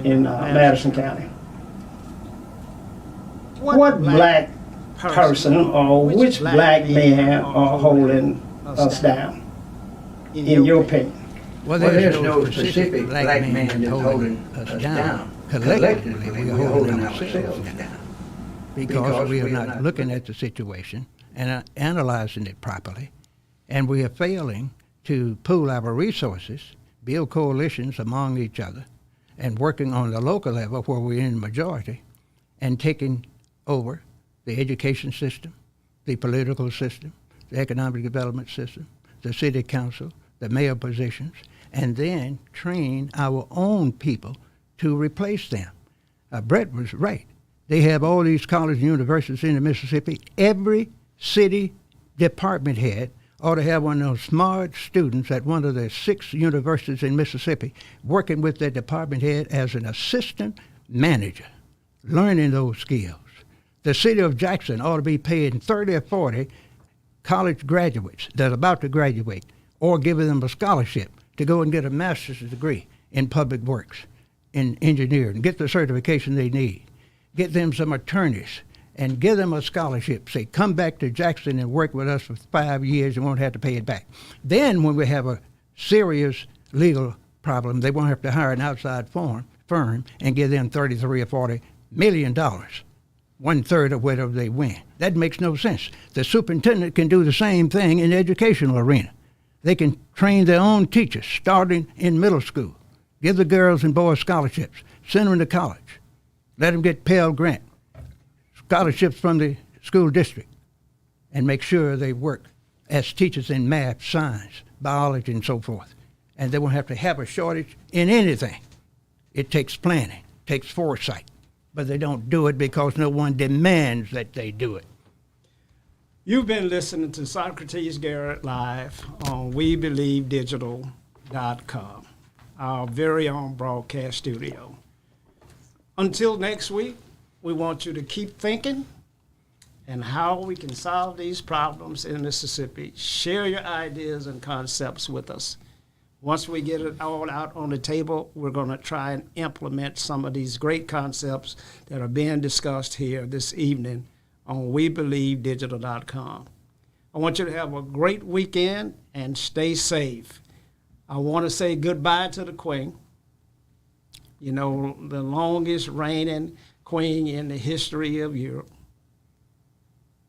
in Madison County. What black person or which black man are holding us down, in your opinion? Well, there's no specific black man that's holding us down. Collectively, we're holding ourselves down because we are not looking at the situation and analyzing it properly, and we are failing to pool our resources, build coalitions among each other, and working on the local level where we're in the majority, and taking over the education system, the political system, the economic development system, the city council, the mayor positions, and then train our own people to replace them. Brett was right. They have all these colleges and universities in the Mississippi. Every city department head ought to have one of those smart students at one of the 6 universities in Mississippi working with their department head as an assistant manager, learning those skills. The city of Jackson ought to be paying 30 or 40 college graduates that are about to graduate, or giving them a scholarship to go and get a master's degree in public works, in engineering, get the certification they need, get them some attorneys, and give them a scholarship. Say, come back to Jackson and work with us for 5 years and won't have to pay it back. Then when we have a serious legal problem, they won't have to hire an outside firm and give them $33 or $40 million, 1/3 of whatever they win. That makes no sense. The superintendent can do the same thing in the educational arena. They can train their own teachers, starting in middle school, give the girls and boys scholarships, send them to college, let them get Pell Grant, scholarships from the school district, and make sure they work as teachers in math, science, biology, and so forth. And they won't have to have a shortage in anything. It takes planning, takes foresight, but they don't do it because no one demands that they do it. You've been listening to Socrates Garrett Live on WeBelieveDigital.com, our very own broadcast studio. Until next week, we want you to keep thinking and how we can solve these problems in Mississippi. Share your ideas and concepts with us. Once we get it all out on the table, we're going to try and implement some of these great concepts that are being discussed here this evening on WeBelieveDigital.com. I want you to have a great weekend and stay safe. I want to say goodbye to the Queen. You know, the longest reigning queen in the history of Europe.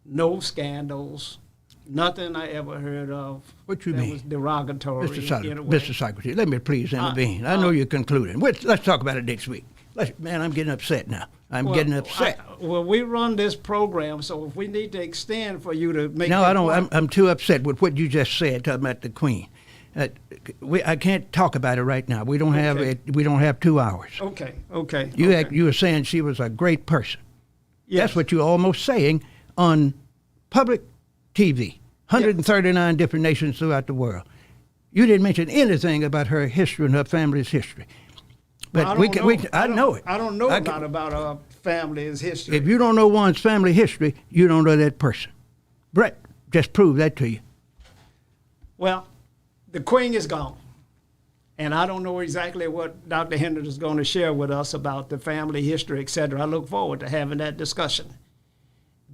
No scandals. Nothing I ever heard of. What you that mean? Was derogatory. Mr. Socrates, let me please intervene. I know you're concluding. Let's talk about it next week. Man, I'm getting upset now. I'm getting upset. We run this program, so if we need to extend for you to make. No, I don't. I'm too upset with what you just said talking about the Queen. I can't talk about it right now. We don't have it. We don't have 2 hours. Okay. You were saying she was a great person. Yes. That's what you're almost saying on public TV. 139 different nations throughout the world. You didn't mention anything about her history and her family's history. But I know it. I don't know about her family's history. If you don't know one's family history, you don't know that person. Brett just proved that to you. Well, the Queen is gone. And I don't know exactly what Dr. Hendricks is going to share with us about the family history, et cetera. I look forward to having that discussion.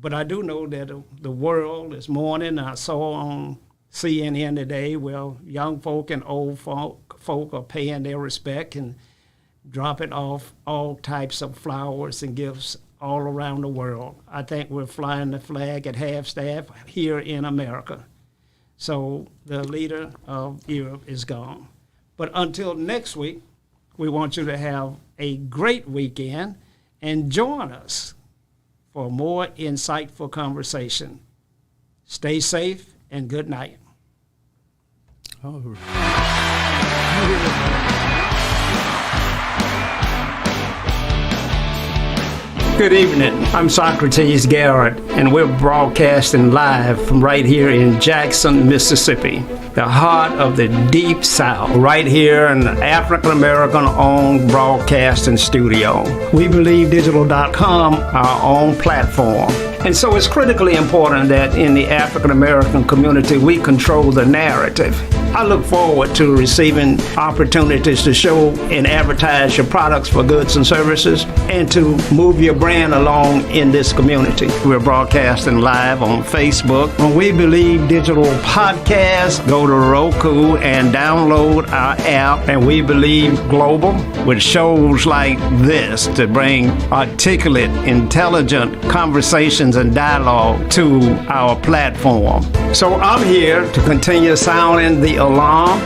But I do know that the world is mourning. I saw on CNN today, well, young folk and old folk are paying their respect and dropping off all types of flowers and gifts all around the world. I think we're flying the flag at half-staff here in America. So the leader of Europe is gone. But until next week, we want you to have a great weekend and join us for more insightful conversation. Stay safe and good night. All right. Good evening. I'm Socrates Garrett, and we're broadcasting live from right here in Jackson, Mississippi, the heart of the Deep South, right here in the African-American-owned broadcasting studio. WeBelieveDigital.com, our own platform. And so it's critically important that in the African-American community, we control the narrative. I look forward to receiving opportunities to show and advertise your products for goods and services and to move your brand along in this community. We're broadcasting live on Facebook. When We Believe Digital Podcast, go to Roku and download our app, and We Believe Global, with shows like this to bring articulate, intelligent conversations and dialogue to our platform. So I'm here to continue sounding the alarm.